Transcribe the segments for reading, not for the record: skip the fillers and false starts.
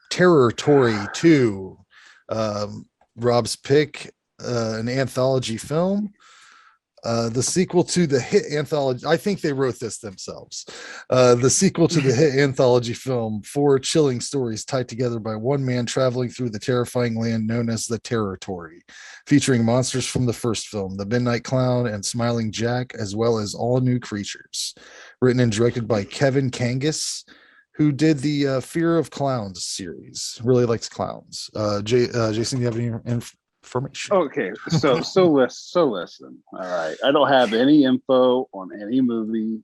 Terrortory 2, Rob's pick, an anthology film. The sequel to the hit anthology. I think they wrote this themselves. The sequel to the hit anthology film, four chilling stories tied together by one man traveling through the terrifying land known as the Terrortory, featuring monsters from the first film, the Midnight Clown and Smiling Jack, as well as all new creatures. Written and directed by Kevin Kangas, who did the Fear of Clowns series. Really likes clowns. Jason, do you have any information? Okay, so listen. All right, I don't have any info on any movie.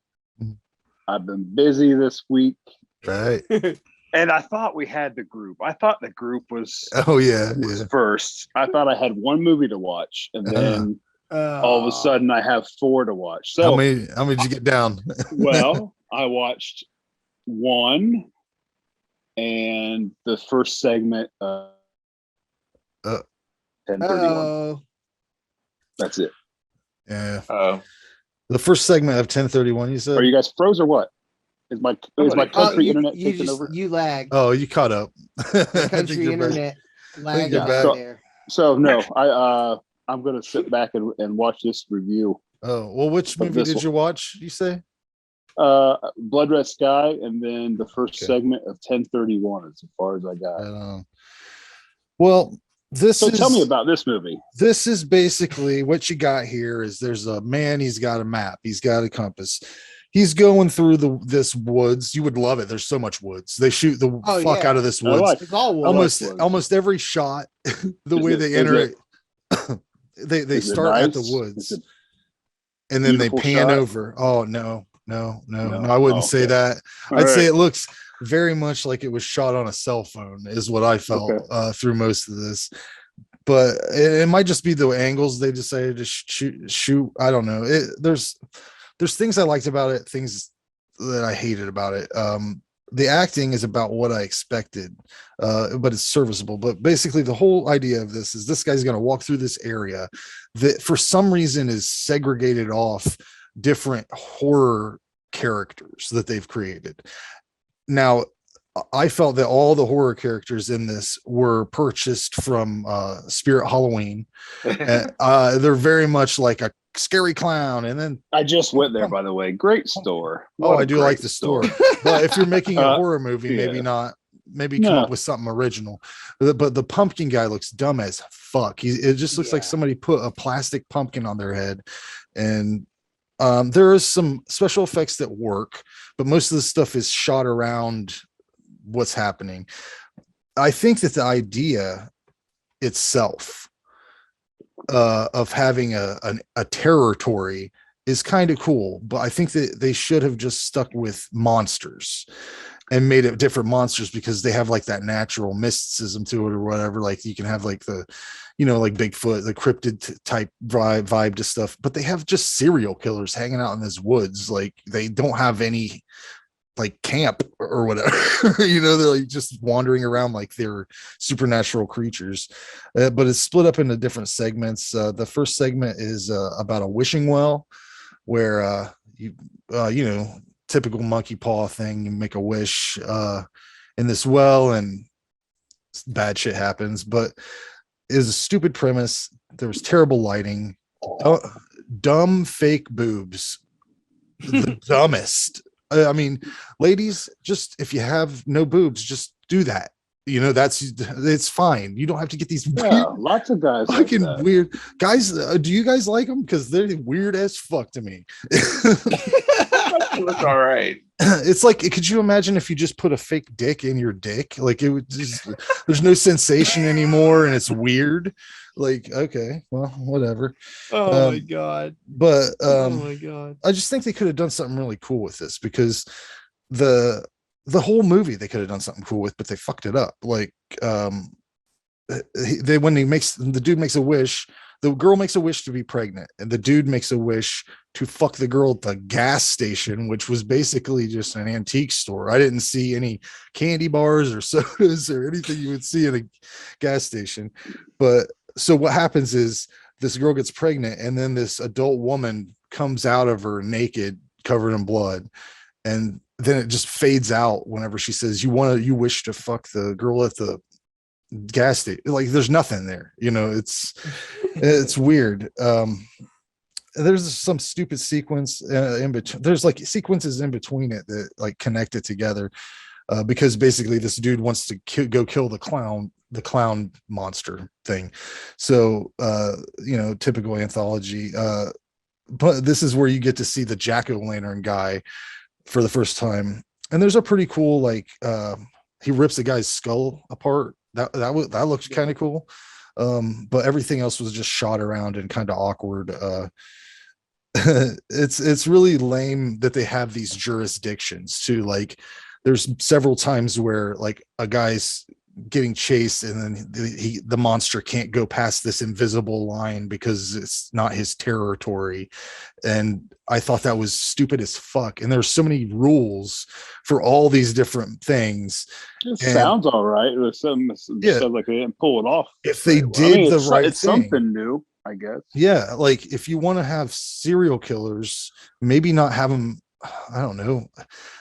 I've been busy this week, right? And I thought we had the group. I thought the group was first. I thought I had one movie to watch, and then all of a sudden I have four to watch. So how many did you get down? Well, I watched one, and the first segment. 1031. That's it. Yeah. The first segment of 1031. You said. Are you guys froze or what? Is my country internet taking over? You lagged. Oh, you caught up. Country internet lagged out there. So no, I'm gonna sit back and watch this review. Oh well, which movie did you watch? You say? Blood Red Sky, and then the first segment of 1031. As far as I got. Well. Tell me about this movie. This is basically what you got here is there's a man, he's got a map, he's got a compass. He's going through this woods. You would love it. There's so much woods. They shoot the fuck out of this woods. It's all woods. Almost every shot, the way they enter it, they start at the woods and then they pan over. Oh no, I wouldn't say that. I'd say it looks very much like it was shot on a cell phone is what I felt through most of this, but it might just be the angles they decided to shoot. I don't know. There's things I liked about it, things that I hated about it. The acting is about what I expected, but it's serviceable. But basically the whole idea of this is this guy's going to walk through this area that for some reason is segregated off different horror characters that they've created. Now, I felt that all the horror characters in this were purchased from Spirit Halloween. They're very much like a scary clown. And then I just went there, by the way. Great store. I do like the store. But if you're making a horror movie, maybe not. Maybe come up with something original. But the pumpkin guy looks dumb as fuck. It just looks like somebody put a plastic pumpkin on their head. And there is some special effects that work, but most of the stuff is shot around what's happening. I think that the idea itself of having a territory is kind of cool, but I think that they should have just stuck with monsters and made it different monsters because they have like that natural mysticism to it or whatever. Like you can have like the, like Bigfoot, the cryptid type vibe to stuff, but they have just serial killers hanging out in this woods. Like they don't have any like camp or whatever, they're like just wandering around like they're supernatural creatures, but it's split up into different segments. The first segment is about a wishing well where typical monkey paw thing, you make a wish in this well and bad shit happens, but is a stupid premise. There was terrible lighting, dumb fake boobs, the dumbest. I mean, ladies, just if you have no boobs, just do that. It's fine. You don't have to get these lots of guys fucking like weird guys. Do you guys like them? Because they're weird as fuck to me. Looks all right. It's like, could you imagine if you just put a fake dick in your dick? Like it would just, there's no sensation anymore and it's weird. Like, okay, well, whatever. Oh my god. But oh my god. I just think they could have done something really cool with this because the whole movie they could have done something cool with, but they fucked it up. Like when the dude makes a wish, the girl makes a wish to be pregnant, and the dude makes a wish to fuck the girl at the gas station, which was basically just an antique store. I didn't see any candy bars or sodas or anything you would see in a gas station. But so what happens is this girl gets pregnant, and then this adult woman comes out of her naked, covered in blood. And then it just fades out whenever she says, you wish to fuck the girl at the gas station. Like there's nothing there, it's weird. There's some stupid sequence in between. There's like sequences in between it that like connect it together, because basically this dude wants to go kill the clown monster thing. So typical anthology. But this is where you get to see the jack-o'-lantern guy for the first time, and there's a pretty cool like he rips the guy's skull apart. That looked kind of cool. But everything else was just shot around and kind of awkward. It's really lame that they have these jurisdictions too. Like there's several times where like a guy's getting chased and then the monster can't go past this invisible line because it's not his territory. And I thought that was stupid as fuck. And there's so many rules for all these different things. It sounds all right. It was sounds like they didn't pull it off. If they did the right it's thing, something new, I guess. Yeah, like if you want to have serial killers, maybe not have them. I don't know.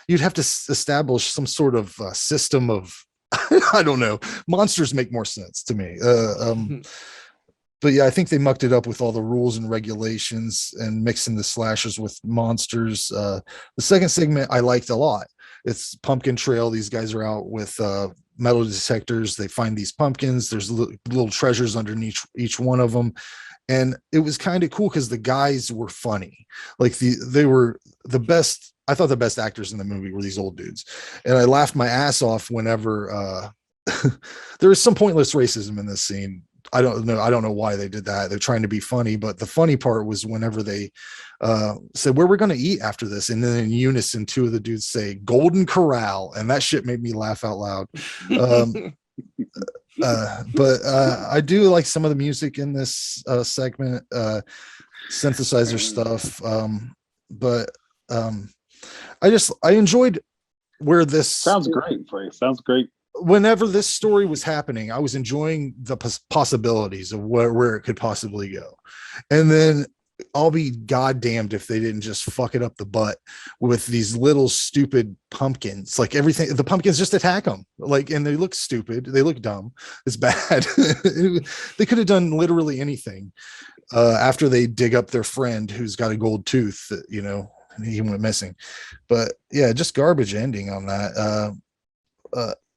You'd have to establish some sort of system of. I don't know. Monsters make more sense to me. But yeah, I think they mucked it up with all the rules and regulations and mixing the slashers with monsters. The second segment I liked a lot. It's Pumpkin Trail. These guys are out with metal detectors. They find these pumpkins. There's little treasures underneath each one of them. And it was kind of cool because the guys were funny. Like they were the best. I thought the best actors in the movie were these old dudes. And I laughed my ass off whenever there was some pointless racism in this scene. I don't know why they did that. They're trying to be funny, but the funny part was whenever they said, where we're going to eat after this. And then in unison, two of the dudes say Golden Corral. And that shit made me laugh out loud. But I do like some of the music in this segment, synthesizer stuff. But I enjoyed where this sounds great. Sounds great. Whenever this story was happening, I was enjoying the possibilities of where it could possibly go. And then I'll be goddamned if they didn't just fuck it up the butt with these little stupid pumpkins. Like everything, the pumpkins just attack them. Like, and they look stupid. They look dumb. It's bad. They could have done literally anything after they dig up their friend who's got a gold tooth, he went missing. But yeah, just garbage ending on that.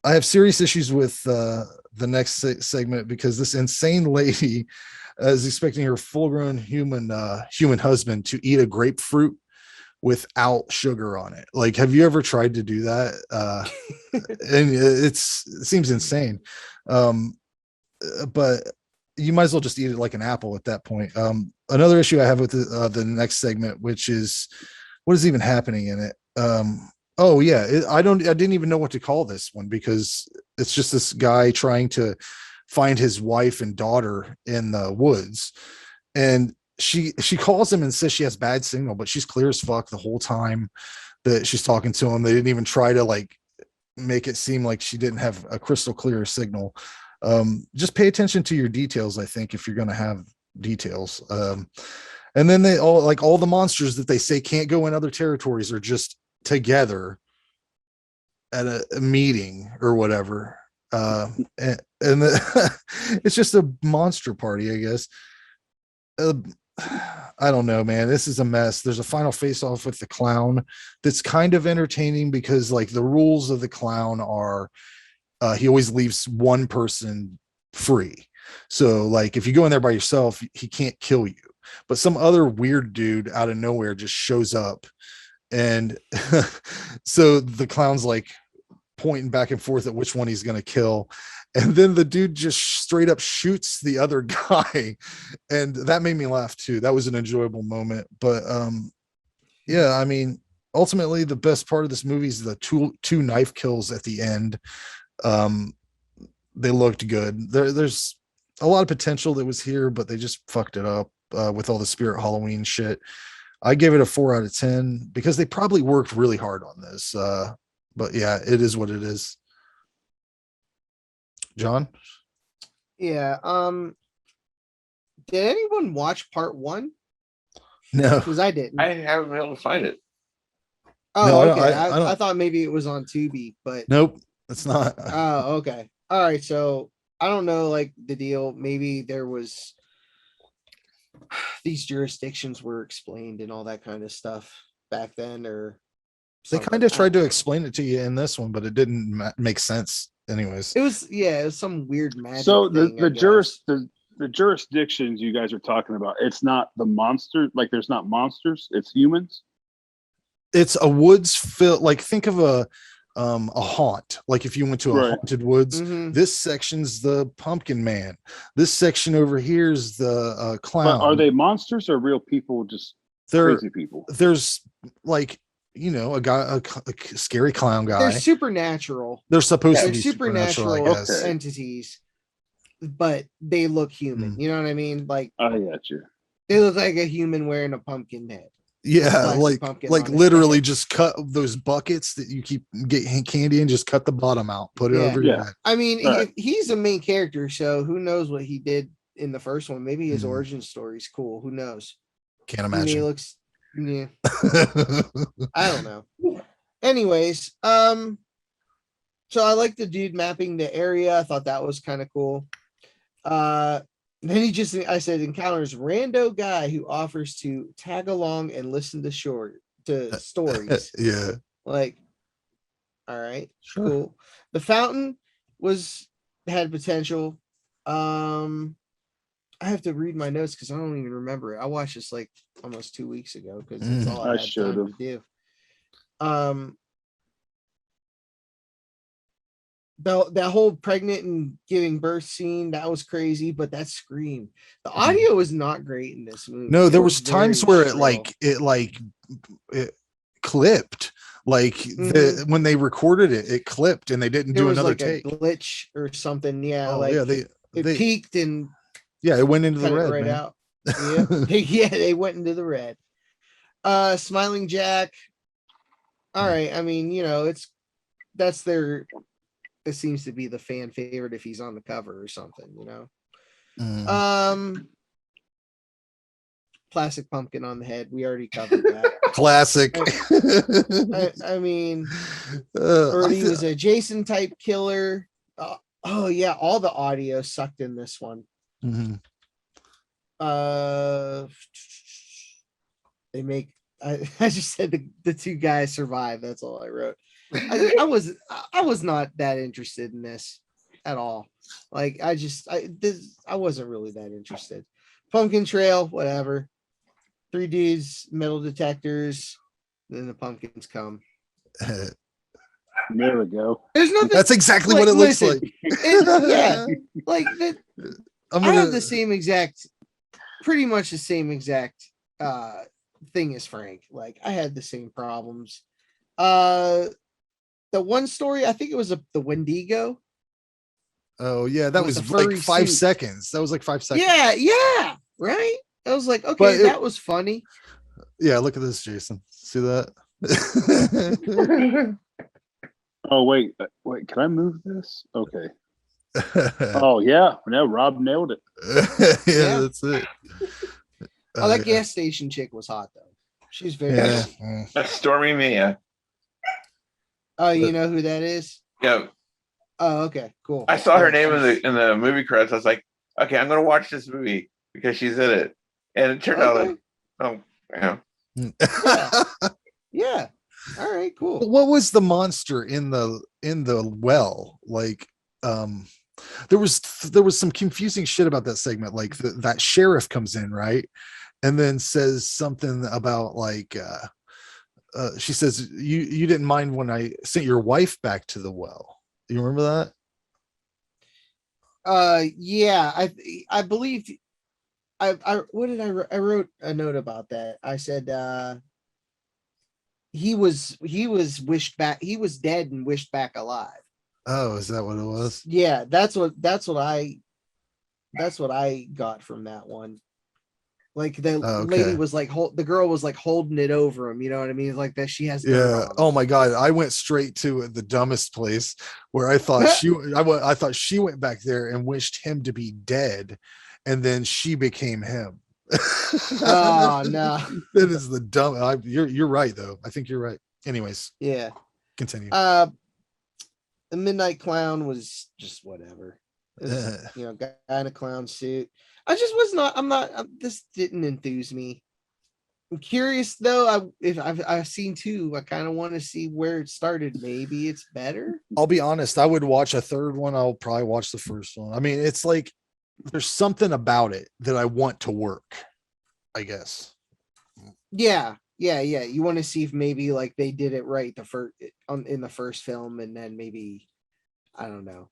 I have serious issues with the next segment because this insane lady is expecting her full-grown human husband to eat a grapefruit without sugar on it. Like, have you ever tried to do that? And it seems insane. But you might as well just eat it like an apple at that point. Another issue I have with the next segment, which is what is even happening in it. Oh yeah, I didn't even know what to call this one because it's just this guy trying to find his wife and daughter in the woods, and she calls him and says she has bad signal, but she's clear as fuck the whole time that she's talking to him. They didn't even try to like make it seem like she didn't have a crystal clear signal. Just pay attention to your details, I think, if you're going to have details. And then they all the monsters that they say can't go in other territories are just together at a meeting or whatever. It's just a monster party, I guess. I don't know, man. This is a mess. There's a final face off with the clown that's kind of entertaining because like the rules of the clown are he always leaves one person free. So like if you go in there by yourself, he can't kill you. But some other weird dude out of nowhere just shows up. And so the clown's like pointing back and forth at which one he's going to kill. And then the dude just straight up shoots the other guy. And that made me laugh too. That was an enjoyable moment. But yeah, I mean, ultimately the best part of this movie is the two knife kills at the end. They looked good. There's a lot of potential that was here, but they just fucked it up with all the Spirit Halloween shit. I gave it a 4 out of 10 because they probably worked really hard on this. But yeah, it is what it is. John? Yeah. Did anyone watch part 1? No. Because I didn't. I haven't been able to find it. Oh, no, okay. I don't. I thought maybe it was on Tubi, but nope, it's not. oh, okay. All right. So I don't know, like the deal. Maybe there was these jurisdictions were explained and all that kind of stuff back then, or They something. kind of tried to explain it to you in this one, but it didn't make sense. Anyways, It was some weird magic. So thing, the jurisdictions you guys are talking about, it's not the monster, like there's not monsters, it's humans. It's a woods filled, like think of a haunt. Like if you went to a haunted woods, this section's the pumpkin man. This section over here is the clown. But are they monsters or real people? Just crazy people. There's like, you know, a scary clown guy. They're supernatural. They're supposed to be supernatural entities, but they look human. You know what I mean? Like, I got you. They look like a human wearing a pumpkin head. Yeah, like literally just cut those buckets that you keep getting candy and just cut the bottom out, put it over your head. I mean, he's a main character, so who knows what he did in the first one? Maybe his origin story is cool. Who knows? Can't imagine. He looks, yeah. I don't know. Anyways, so I like the dude mapping the area. I thought that was kind of cool. Then I said, encounters rando guy who offers to tag along and listen to stories. Yeah. Like, all right, sure. Cool. The fountain had potential. I have to read my notes because I don't even remember it. I watched this like almost 2 weeks ago because that's all I had time to do. That whole pregnant and giving birth scene, that was crazy, but that scream, the audio was not great in this movie. No, there was times where it clipped, like when they recorded it clipped and they didn't do another take. A glitch or something. Yeah. They peaked and it went into the red right out. Yeah. They went into the red. Smiling Jack. All right. I mean, you know, it seems to be the fan favorite if he's on the cover or something, you know. Plastic pumpkin on the head. We already covered that. Classic. I mean, he was a Jason type killer. Oh yeah, all the audio sucked in this one. They make. I just said the two guys survive. That's all I wrote. I was not that interested in this at all. Like I wasn't really that interested. Pumpkin Trail, whatever. 3 dudes, metal detectors, then the pumpkins come. There we go. There's nothing. That's exactly what it looks like. Like that. I have the same exact, pretty much the same exact thing as Frank. Like I had the same problems. The one story, I think it was the Wendigo. Oh yeah, that was like 5 seconds. That was like 5 seconds. Yeah, right. I was like, okay, that was funny. Yeah, look at this, Jason. See that? Oh wait, can I move this? Okay. Oh yeah, no, Rob nailed it. Yeah, that's it. That gas station chick was hot though. She's very good. That's Stormy Mia. Oh, you know who that is? Yeah. Oh, okay, cool. I saw her name in the movie credits. I was like, okay, I'm gonna watch this movie because she's in it, and it turned out like, oh, yeah. All right, cool. But what was the monster in the well? Like, there was some confusing shit about that segment. Like that sheriff comes in, right, and then says something about like. She says, you didn't mind when I sent your wife back to the well. You remember that? Yeah, I believe I wrote a note about that. I said he was wished back, he was dead and wished back alive. Oh, is that what it was? Yeah, that's what I got from that one. Like the lady was like, the girl was like holding it over him. You know what I mean? Like that she has. Yeah. Oh my God. I went straight to the dumbest place where I thought I thought she went back there and wished him to be dead. And then she became him. Oh no. That is the dumb. You're right though. I think you're right. anyways, yeah. Continue. The Midnight Clown was just whatever. It was, guy in a clown suit. I just was not. This didn't enthuse me. I'm curious though. If I've seen two, I kind of want to see where it started. Maybe it's better. I'll be honest. I would watch a third one. I'll probably watch the first one. I mean, it's like there's something about it that I want to work, I guess. Yeah. You want to see if maybe like they did it right in the first film, and then maybe, I don't know,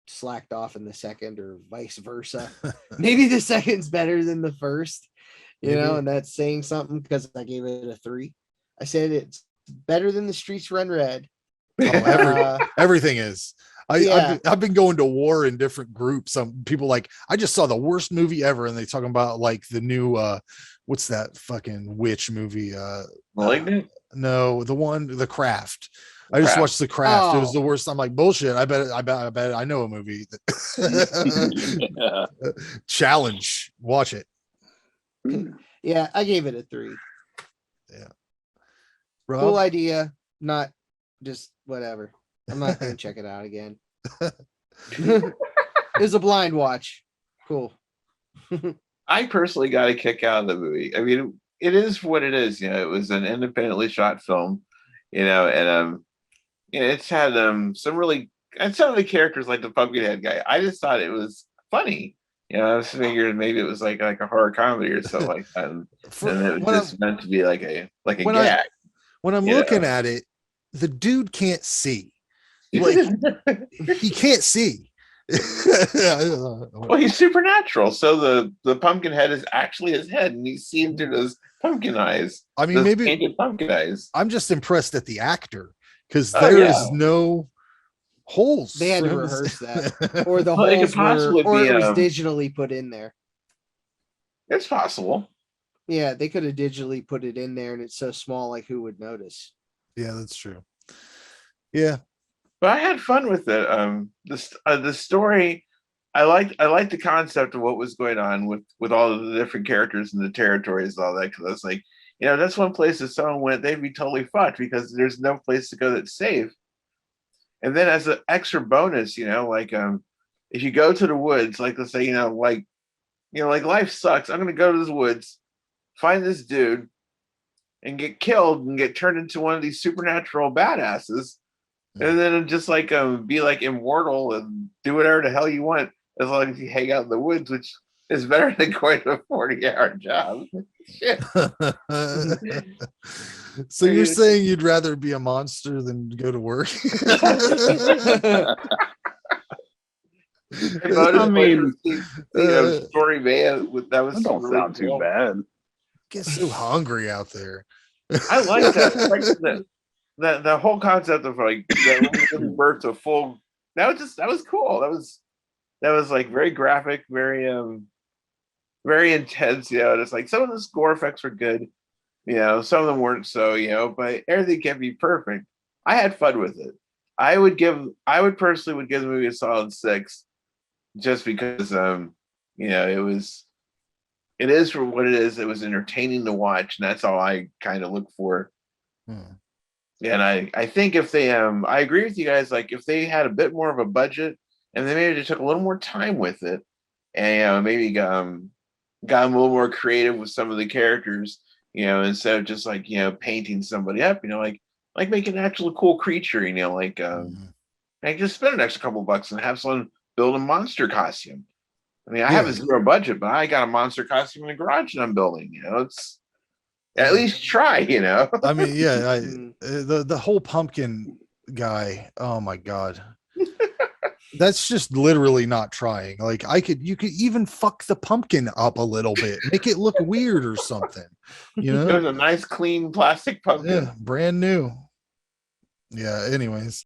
slacked off in the second, or vice versa. Maybe the second's better than the first, and that's saying something, because I gave it a 3. I said it's better than The Streets Run Red. Everything is. I've been going to war in different groups. Some people like, I just saw the worst movie ever, and they talking about like the new what's that fucking witch movie? Malignant? No, The Craft. I just watched The Craft. It was the worst. I'm like, bullshit. I bet I know a movie. Challenge. Watch it. Yeah, I gave it a 3. Yeah. Rob? Cool idea, not just whatever. I'm not gonna check it out again. It was a blind watch. Cool. I personally got a kick out of the movie. I mean, it is what it is. It was an independently shot film, and it's had some really, and some of the characters, like the Pumpkinhead guy, I just thought it was funny. I was figuring maybe it was like a horror comedy or something like that, and it was just meant to be like a gag. When I'm looking at it, the dude can't see. Like he can't see. Well, he's supernatural, so the pumpkin head is actually his head, and he's seen through those pumpkin eyes. I mean, maybe painted pumpkin eyes. I'm just impressed at the actor, because there is no holes. They had to rehearse that, or the holes it was digitally put in there. It's possible. Yeah, they could have digitally put it in there, and it's so small, like who would notice? Yeah, that's true. Yeah. But I had fun with it. The story, I liked the concept of what was going on with all of the different characters and the territories and all that, because I was like, that's one place if someone went, they'd be totally fucked, because there's no place to go that's safe. And then as an extra bonus, like if you go to the woods, like let's say, like life sucks. I'm gonna go to the woods, find this dude, and get killed and get turned into one of these supernatural badasses. And then just like be like immortal and do whatever the hell you want, as long as you hang out in the woods, which is better than going to a 40-hour job. Shit. So you're saying you'd rather be a monster than go to work? I mean, story man, that was don't really sound too bad. Get so hungry out there. I like that. The whole concept of like giving birth to full, that was cool. That was like very graphic, very very intense. And it's like some of the score effects were good, some of them weren't so, but everything can't be perfect. I had fun with it. I would personally give the movie a solid 6, just because it is for what it is. It was entertaining to watch, and that's all I kind of look for. And I think if they I agree with you guys, like if they had a bit more of a budget, and they maybe just took a little more time with it, and maybe got a little more creative with some of the characters, instead of just like painting somebody up, like make an actual cool creature, like just spend an extra couple bucks and have someone build a monster costume. I mean, I have a 0 budget, but I got a monster costume in the garage that I'm building. It's at least try. I mean, yeah, the whole pumpkin guy. Oh my god, that's just literally not trying. Like you could even fuck the pumpkin up a little bit, make it look weird or something. It was a nice, clean plastic pumpkin, brand new. Yeah. Anyways.